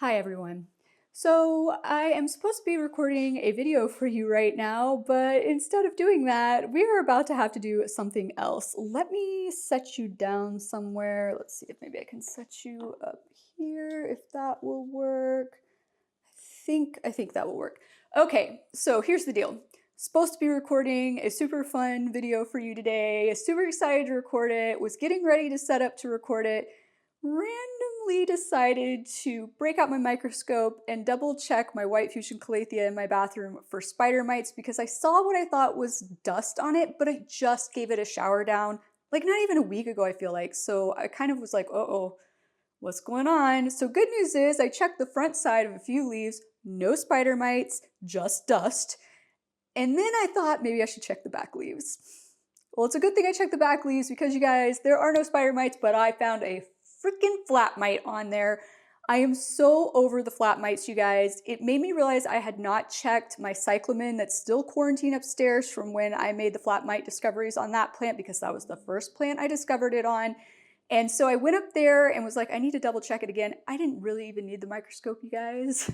Hi everyone. So I am supposed to be recording a video for you right now, but instead of doing that, we are about to have to do something else. Let me set you down somewhere. Let's see if maybe I can set you up here, if that will work. I think that will work. Okay, so here's the deal. Supposed to be recording a super fun video for you today. Super excited to record it. Was getting ready to set up to record it. Randomly decided to break out my microscope and double check my white fusion calathea in my bathroom for spider mites because I saw what I thought was dust on it, but I just gave it a shower down like not even a week ago, I feel like. So I kind of was like, uh-oh, what's going on? So good news is I checked the front side of a few leaves, no spider mites, just dust. And then I thought maybe I should check the back leaves. Well, it's a good thing I checked the back leaves because you guys, there are no spider mites, but I found a freaking flat mite on there. I am so over the flat mites, you guys. It made me realize I had not checked my cyclamen that's still quarantined upstairs from when I made the flat mite discoveries on that plant because that was the first plant I discovered it on. And so I went up there and was like, I need to double check it again. I didn't really even need the microscope, you guys.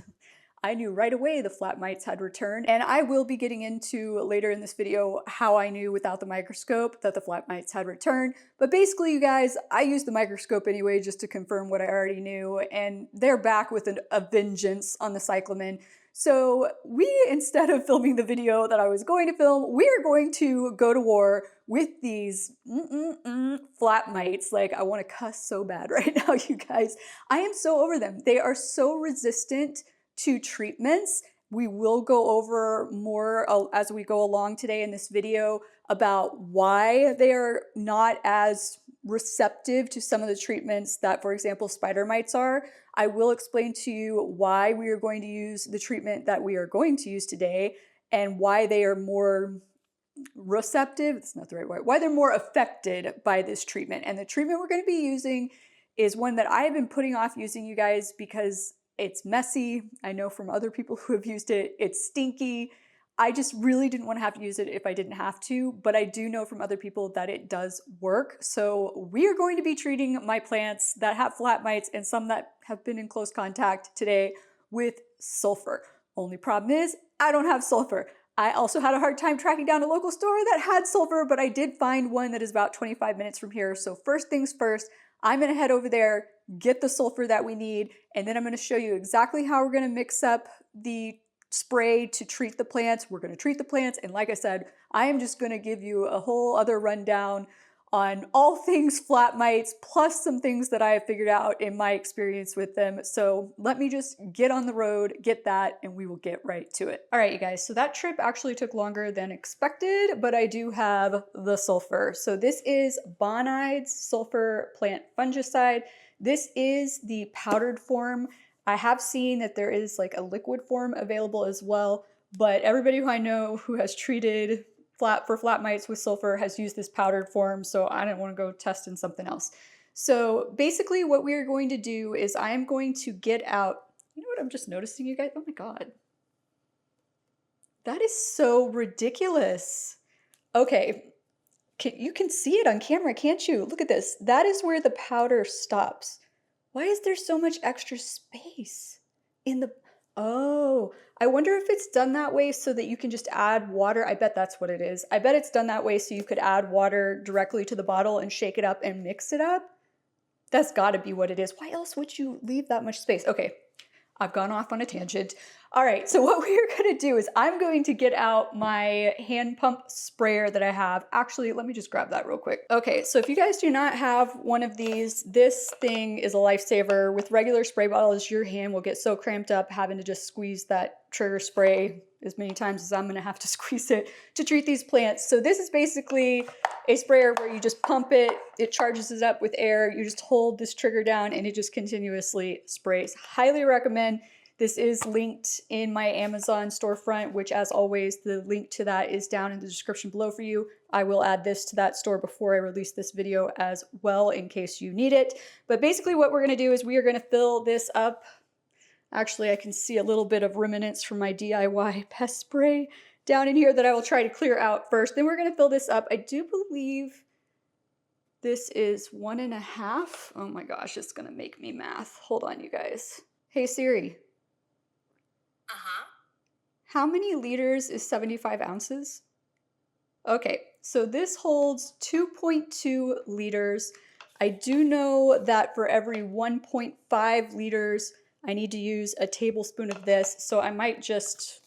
I knew right away the flat mites had returned, and I will be getting into later in this video how I knew without the microscope that the flat mites had returned. But basically, you guys, I used the microscope anyway just to confirm what I already knew, and they're back with a vengeance on the cyclamen. So instead of filming the video that I was going to film, we are going to go to war with these flat mites. Like, I want to cuss so bad right now, you guys. I am so over them. They are so resistant to treatments. We will go over more as we go along today in this video about why they are not as receptive to some of the treatments that, for example, spider mites are. I will explain to you why we are going to use the treatment that we are going to use today and why they are more receptive, it's not the right word, why they're more affected by this treatment. And the treatment we're going to be using is one that I have been putting off using, you guys, because it's messy. I know from other people who have used it, it's stinky. I just really didn't want to have to use it if I didn't have to, but I do know from other people that it does work. So we are going to be treating my plants that have flat mites and some that have been in close contact today with sulfur. Only problem is I don't have sulfur. I also had a hard time tracking down a local store that had sulfur, but I did find one that is about 25 minutes from here. So first things first, I'm gonna head over there, get the sulfur that we need, and then I'm gonna show you exactly how we're gonna mix up the spray to treat the plants. We're gonna treat the plants, and like I said, I am just gonna give you a whole other rundown on all things flat mites, plus some things that I have figured out in my experience with them. So let me just get on the road, get that, and we will get right to it. All right, you guys, so that trip actually took longer than expected, but I do have the sulfur. So this is Bonide's sulfur plant fungicide. This is the powdered form. I have seen that there is like a liquid form available as well, but everybody who I know who has treated flat mites with sulfur has used this powdered form, so I didn't want to go test in something else. So basically what we are going to do is I am going to get out, you know what I'm just noticing, you guys? Oh my God. That is so ridiculous. Okay, you can see it on camera, can't you? Look at this. That is where the powder stops. Why is there so much extra space in the... Oh, I wonder if it's done that way so that you can just add water. I bet that's what it is. I bet it's done that way so you could add water directly to the bottle and shake it up and mix it up. That's gotta be what it is. Why else would you leave that much space? Okay, I've gone off on a tangent. All right, so what we're gonna do is I'm going to get out my hand pump sprayer that I have. Actually, let me just grab that real quick. Okay, so if you guys do not have one of these, this thing is a lifesaver. With regular spray bottles, your hand will get so cramped up having to just squeeze that trigger spray as many times as I'm gonna have to squeeze it to treat these plants. So this is basically a sprayer where you just pump it, it charges it up with air, you just hold this trigger down and it just continuously sprays. Highly recommend. This is linked in my Amazon storefront, which as always, the link to that is down in the description below for you. I will add this to that store before I release this video as well in case you need it. But basically what we're gonna do is we are gonna fill this up. Actually, I can see a little bit of remnants from my DIY pest spray down in here that I will try to clear out first. Then we're gonna fill this up. I do believe this is 1.5. Oh my gosh, it's gonna make me math. Hold on, you guys. Hey Siri, Uh-huh. how many liters is 75 ounces? Okay, so this holds 2.2 liters. I do know that for every 1.5 liters, I need to use a tablespoon of this, so I might just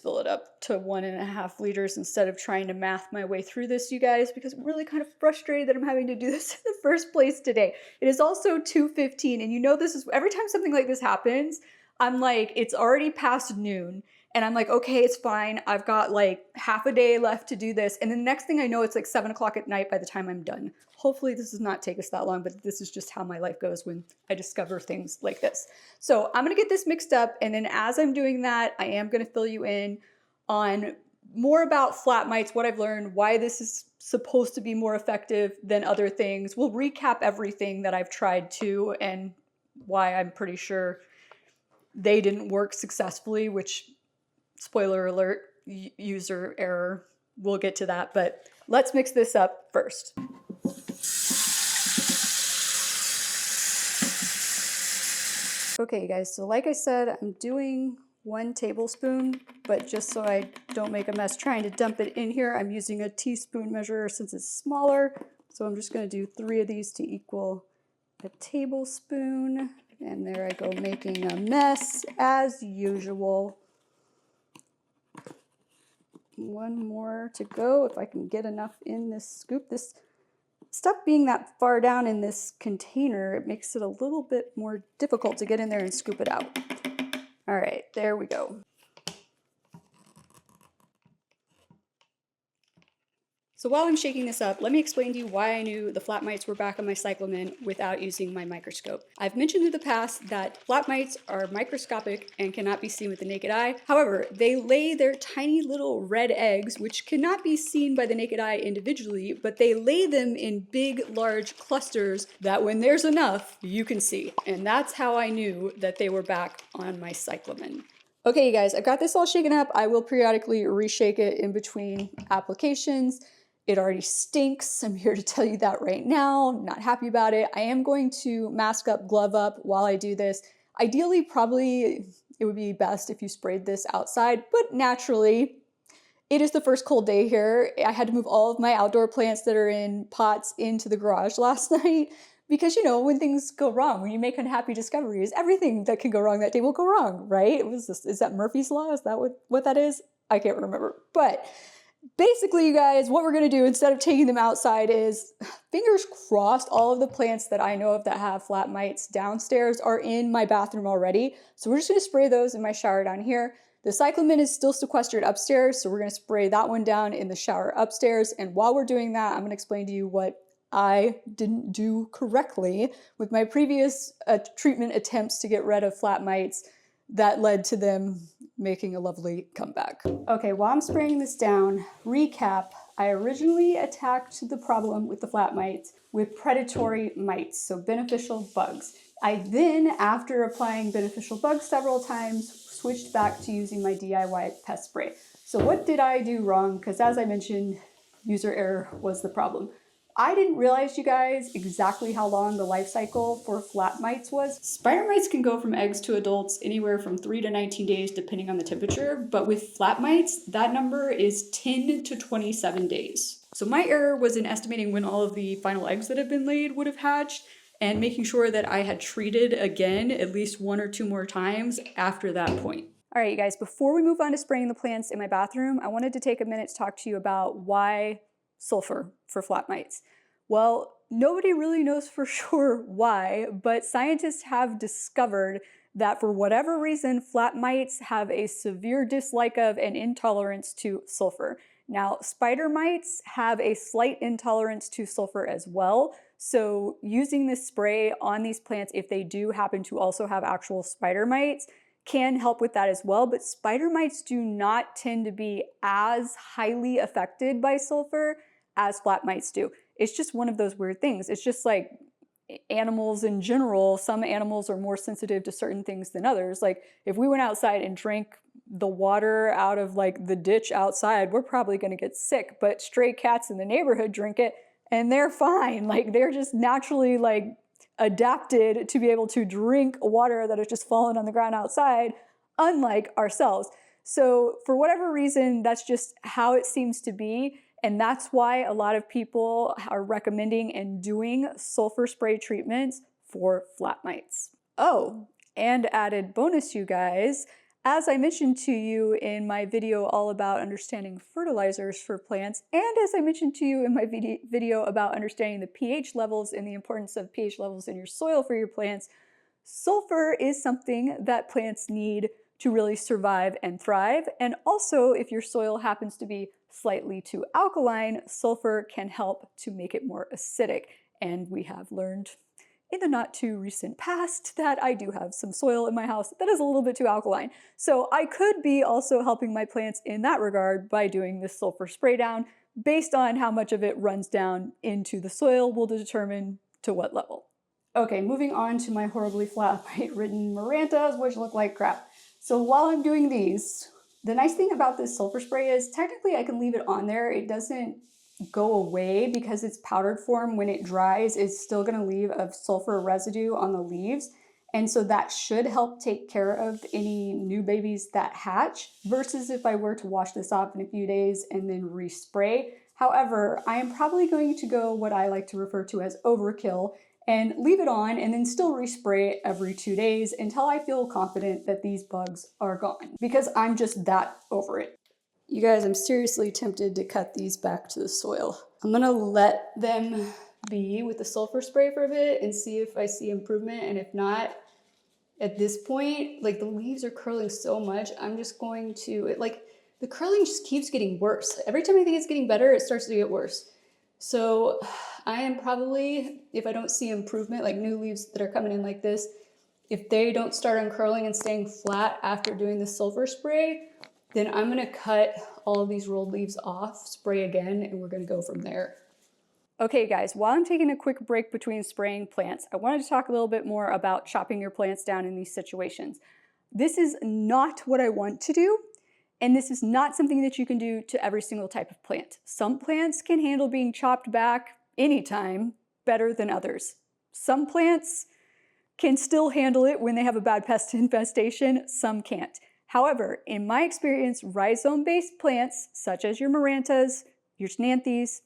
fill it up to 1.5 liters instead of trying to math my way through this, you guys, because I'm really kind of frustrated that I'm having to do this in the first place today. It is also 2:15, and you know this is every time something like this happens, I'm like, it's already past noon, and I'm like, okay, it's fine. I've got like half a day left to do this, and then the next thing I know, it's like 7 o'clock at night by the time I'm done. Hopefully this does not take us that long, but this is just how my life goes when I discover things like this. So I'm gonna get this mixed up, and then as I'm doing that, I am gonna fill you in on more about flat mites, what I've learned, why this is supposed to be more effective than other things. We'll recap everything that I've tried to and why I'm pretty sure they didn't work successfully, which, spoiler alert, user error. We'll get to that, but let's mix this up first. Okay, guys, so like I said, I'm doing 1 tablespoon, but just so I don't make a mess trying to dump it in here, I'm using a teaspoon measure since it's smaller. So I'm just gonna do 3 of these to equal a tablespoon. And there I go, making a mess as usual. 1 more to go if I can get enough in this scoop. This stuff being that far down in this container, it makes it a little bit more difficult to get in there and scoop it out. All right, there we go. So while I'm shaking this up, let me explain to you why I knew the flat mites were back on my cyclamen without using my microscope. I've mentioned in the past that flat mites are microscopic and cannot be seen with the naked eye. However, they lay their tiny little red eggs, which cannot be seen by the naked eye individually, but they lay them in big, large clusters that when there's enough, you can see. And that's how I knew that they were back on my cyclamen. Okay, you guys, I've got this all shaken up. I will periodically reshake it in between applications. It already stinks. I'm here to tell you that right now. I'm not happy about it. I am going to mask up, glove up while I do this. Ideally, probably it would be best if you sprayed this outside, but naturally, it is the first cold day here. I had to move all of my outdoor plants that are in pots into the garage last night because, you know, when things go wrong, when you make unhappy discoveries, everything that can go wrong that day will go wrong, right? Is that Murphy's Law? Is that what that is? I can't remember. But basically, you guys, what we're gonna do instead of taking them outside is, fingers crossed, all of the plants that I know of that have flat mites downstairs are in my bathroom already. So we're just gonna spray those in my shower down here. The cyclamen is still sequestered upstairs, so we're gonna spray that one down in the shower upstairs. And while we're doing that, I'm gonna explain to you what I didn't do correctly with my previous treatment attempts to get rid of flat mites that led to them making a lovely comeback. Okay, while I'm spraying this down, recap, I originally attacked the problem with the flat mites with predatory mites, so beneficial bugs. I then, after applying beneficial bugs several times, switched back to using my DIY pest spray. So what did I do wrong? Because as I mentioned, user error was the problem. I didn't realize, you guys, exactly how long the life cycle for flat mites was. Spider mites can go from eggs to adults anywhere from 3 to 19 days depending on the temperature, but with flat mites, that number is 10 to 27 days. So my error was in estimating when all of the final eggs that have been laid would have hatched and making sure that I had treated again at least 1 or 2 more times after that point. All right, you guys, before we move on to spraying the plants in my bathroom, I wanted to take a minute to talk to you about why sulfur for flat mites. Well, nobody really knows for sure why, but scientists have discovered that for whatever reason, flat mites have a severe dislike of and intolerance to sulfur. Now, spider mites have a slight intolerance to sulfur as well, so using this spray on these plants, if they do happen to also have actual spider mites, can help with that as well, but spider mites do not tend to be as highly affected by sulfur as flat mites do. It's just one of those weird things. It's just like animals in general. Some animals are more sensitive to certain things than others. Like if we went outside and drank the water out of like the ditch outside, we're probably going to get sick, but stray cats in the neighborhood drink it and they're fine. Like they're just naturally like adapted to be able to drink water that has just fallen on the ground outside, unlike ourselves. So for whatever reason, that's just how it seems to be. And that's why a lot of people are recommending and doing sulfur spray treatments for flat mites. Oh, and added bonus, you guys, as I mentioned to you in my video all about understanding fertilizers for plants, and as I mentioned to you in my video about understanding the pH levels and the importance of pH levels in your soil for your plants, sulfur is something that plants need to really survive and thrive. And also, if your soil happens to be slightly too alkaline, sulfur can help to make it more acidic. And we have learned in the not too recent past that I do have some soil in my house that is a little bit too alkaline. So I could be also helping my plants in that regard by doing this sulfur spray down. Based on how much of it runs down into the soil will determine to what level. Okay, moving on to my horribly flat mite-ridden marantas, which look like crap. So while I'm doing these, the nice thing about this sulfur spray is technically I can leave it on there. It doesn't go away because it's powdered form. When it dries, it's still going to leave a sulfur residue on the leaves. And so that should help take care of any new babies that hatch versus if I were to wash this off in a few days and then respray. However, I am probably going to go what I like to refer to as overkill and leave it on and then still respray it every 2 days until I feel confident that these bugs are gone because I'm just that over it. You guys, I'm seriously tempted to cut these back to the soil. I'm gonna let them be with the sulfur spray for a bit and see if I see improvement, and if not, at this point, like the leaves are curling so much, I'm just going to, the curling just keeps getting worse. Every time I think it's getting better, it starts to get worse. So I am probably, if I don't see improvement, like new leaves that are coming in like this, if they don't start uncurling and staying flat after doing the sulfur spray, then I'm gonna cut all of these rolled leaves off, spray again, and we're gonna go from there. Okay guys, while I'm taking a quick break between spraying plants, I wanted to talk a little bit more about chopping your plants down in these situations. This is not what I want to do, and this is not something that you can do to every single type of plant. Some plants can handle being chopped back anytime better than others. Some plants can still handle it when they have a bad pest infestation, some can't. However, in my experience, rhizome-based plants, such as your marantas, your schistanthes,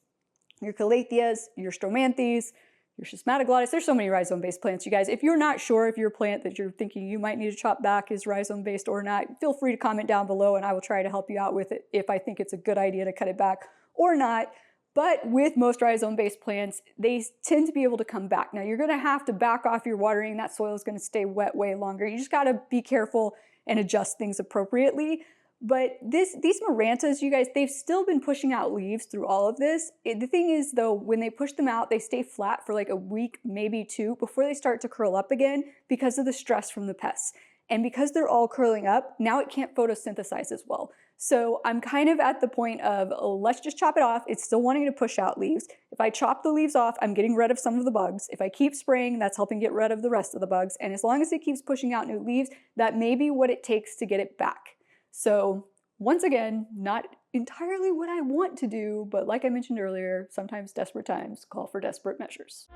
your calatheas, your stromanthes, your schismatoglottis, there's so many rhizome-based plants, you guys. If you're not sure if your plant that you're thinking you might need to chop back is rhizome-based or not, feel free to comment down below and I will try to help you out with it if I think it's a good idea to cut it back or not. But with most rhizome-based plants, they tend to be able to come back. Now you're gonna have to back off your watering, that soil is gonna stay wet way longer. You just gotta be careful and adjust things appropriately. But these marantas, you guys, they've still been pushing out leaves through all of this. The thing is though, when they push them out, they stay flat for like a week, maybe 2, before they start to curl up again because of the stress from the pests. And because they're all curling up, now it can't photosynthesize as well. So I'm kind of at the point of, let's just chop it off. It's still wanting to push out leaves. If I chop the leaves off, I'm getting rid of some of the bugs. If I keep spraying, that's helping get rid of the rest of the bugs. And as long as it keeps pushing out new leaves, that may be what it takes to get it back. So once again, not entirely what I want to do, but like I mentioned earlier, sometimes desperate times call for desperate measures.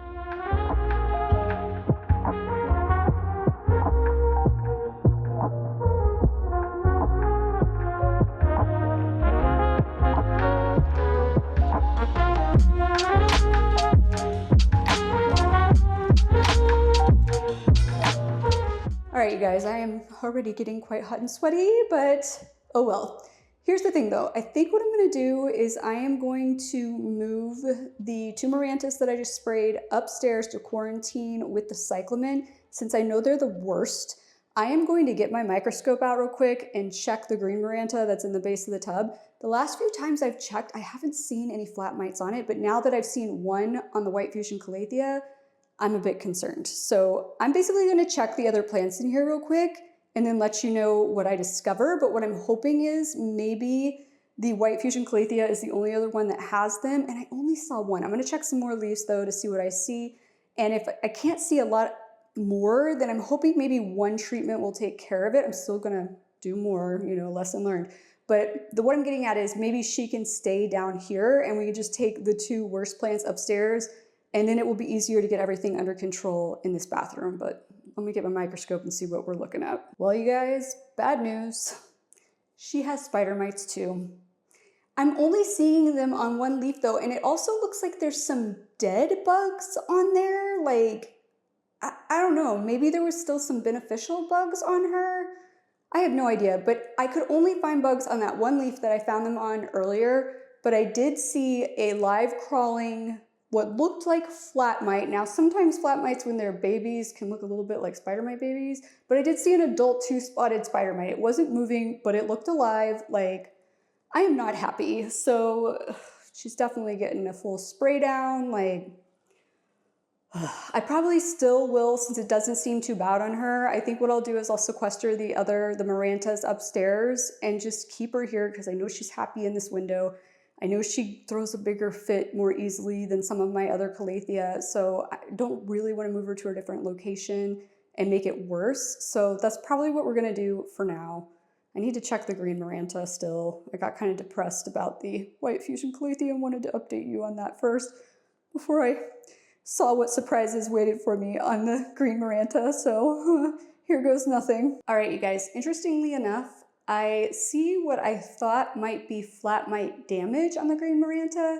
All right, you guys, I am already getting quite hot and sweaty, but oh well. Here's the thing though, I think what I'm gonna do is I am going to move the 2 marantas that I just sprayed upstairs to quarantine with the cyclamen. Since I know they're the worst, I am going to get my microscope out real quick and check the green maranta that's in the base of the tub. The last few times I've checked, I haven't seen any flat mites on it, but now that I've seen one on the white fusion calathea, I'm a bit concerned. So I'm basically gonna check the other plants in here real quick and then let you know what I discover. But what I'm hoping is maybe the white fusion calathea is the only other one that has them, and I only saw one. I'm gonna check some more leaves though to see what I see. And if I can't see a lot more, then I'm hoping maybe one treatment will take care of it. I'm still gonna do more, you know, lesson learned. But what I'm getting at is maybe she can stay down here and we can just take the 2 worst plants upstairs, and then it will be easier to get everything under control in this bathroom. But let me get my microscope and see what we're looking at. Well, you guys, bad news. She has spider mites too. I'm only seeing them on one leaf though, and it also looks like there's some dead bugs on there. Like, I don't know, maybe there was still some beneficial bugs on her. I have no idea, but I could only find bugs on that one leaf that I found them on earlier, but I did see a live crawling, what looked like flat mite. Now, sometimes flat mites when they're babies can look a little bit like spider mite babies, but I did see an adult 2-spotted spider mite. It wasn't moving, but it looked alive. Like, I am not happy. So she's definitely getting a full spray down. Like, I probably still will, since it doesn't seem too bad on her. I think what I'll do is I'll sequester the Marantas upstairs and just keep her here because I know she's happy in this window. I know she throws a bigger fit more easily than some of my other Calathea, so I don't really want to move her to a different location and make it worse. So that's probably what we're gonna do for now. I need to check the green Maranta still. I got kind of depressed about the white fusion Calathea and wanted to update you on that first before I saw what surprises waited for me on the green Maranta, so here goes nothing. All right, you guys, interestingly enough, I see what I thought might be flat mite damage on the green Maranta,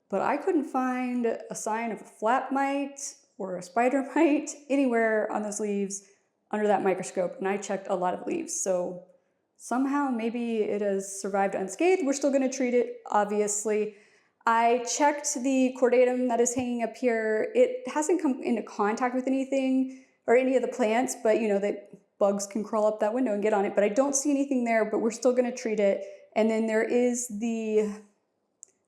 but I couldn't find a sign of a flat mite or a spider mite anywhere on those leaves under that microscope, and I checked a lot of leaves, so somehow maybe it has survived unscathed. We're still gonna treat it, obviously. I checked the cordatum that is hanging up here. It hasn't come into contact with anything or any of the plants, but you know that bugs can crawl up that window and get on it, but I don't see anything there, but we're still gonna treat it. And then there is the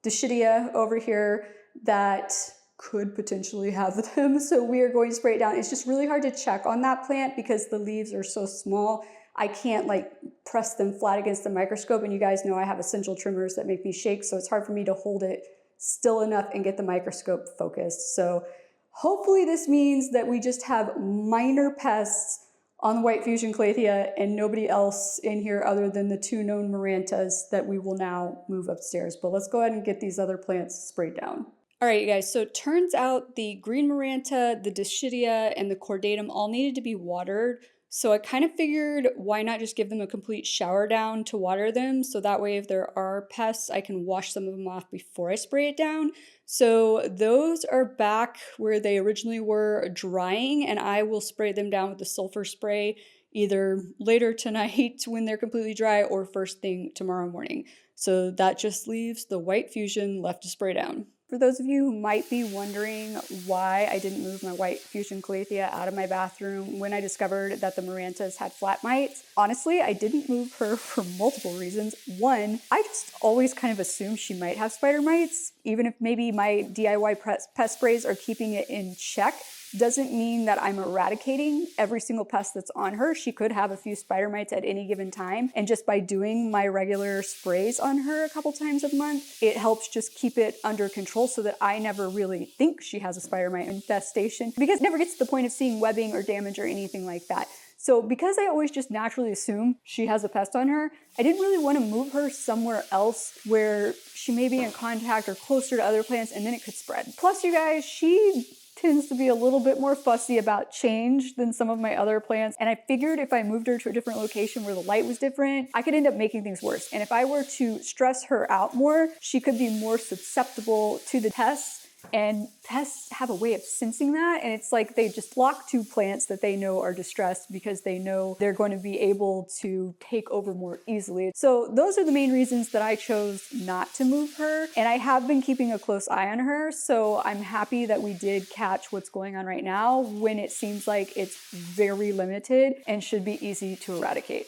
Dischidia over here that could potentially have them, so we are going to spray it down. It's just really hard to check on that plant because the leaves are so small. I can't like press them flat against the microscope, and you guys know I have essential trimmers that make me shake, so it's hard for me to hold it still enough and get the microscope focused. So hopefully this means that we just have minor pests on the white fusion Calathea and nobody else in here other than the 2 known Marantas that we will now move upstairs. But let's go ahead and get these other plants sprayed down. All right, you guys, so it turns out the green Maranta, the Dischidia, and the cordatum all needed to be watered. So I kind of figured why not just give them a complete shower down to water them, so that way if there are pests, I can wash some of them off before I spray it down. So those are back where they originally were drying, and I will spray them down with the sulfur spray either later tonight when they're completely dry or first thing tomorrow morning. So that just leaves the white fusion left to spray down. For those of you who might be wondering why I didn't move my white fusion Calathea out of my bathroom when I discovered that the Marantas had flat mites, honestly, I didn't move her for multiple reasons. One, I just always kind of assumed she might have spider mites, even if maybe my DIY pest sprays are keeping it in check. Doesn't mean that I'm eradicating every single pest that's on her. She could have a few spider mites at any given time. And just by doing my regular sprays on her a couple times a month, it helps just keep it under control so that I never really think she has a spider mite infestation, because it never gets to the point of seeing webbing or damage or anything like that. So because I always just naturally assume she has a pest on her, I didn't really want to move her somewhere else where she may be in contact or closer to other plants and then it could spread. Plus, you guys, she tends to be a little bit more fussy about change than some of my other plants. And I figured if I moved her to a different location where the light was different, I could end up making things worse. And if I were to stress her out more, she could be more susceptible to the pests. And pests have a way of sensing that. And it's like they just flock to plants that they know are distressed because they know they're going to be able to take over more easily. So those are the main reasons that I chose not to move her. And I have been keeping a close eye on her. So I'm happy that we did catch what's going on right now when it seems like it's very limited and should be easy to eradicate.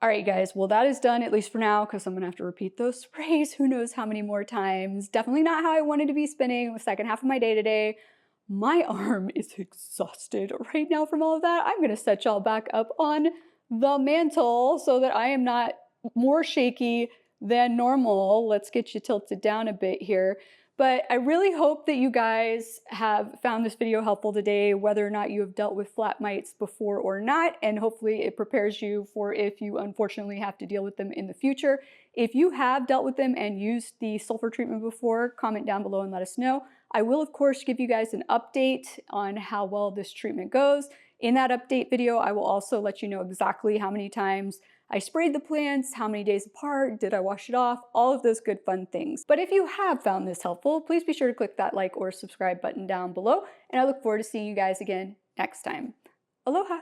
All right, guys, well, that is done, at least for now, because I'm gonna have to repeat those sprays who knows how many more times. Definitely not how I wanted to be spending the second half of my day today. My arm is exhausted right now from all of that. I'm gonna set y'all back up on the mantle so that I am not more shaky than normal. Let's get you tilted down a bit here. But I really hope that you guys have found this video helpful today, whether or not you have dealt with flat mites before or not, and hopefully it prepares you for if you unfortunately have to deal with them in the future. If you have dealt with them and used the sulfur treatment before, comment down below and let us know. I will, of course, give you guys an update on how well this treatment goes. In that update video, I will also let you know exactly how many times I sprayed the plants, how many days apart, did I wash it off, all of those good fun things. But if you have found this helpful, please be sure to click that like or subscribe button down below, and I look forward to seeing you guys again next time. Aloha!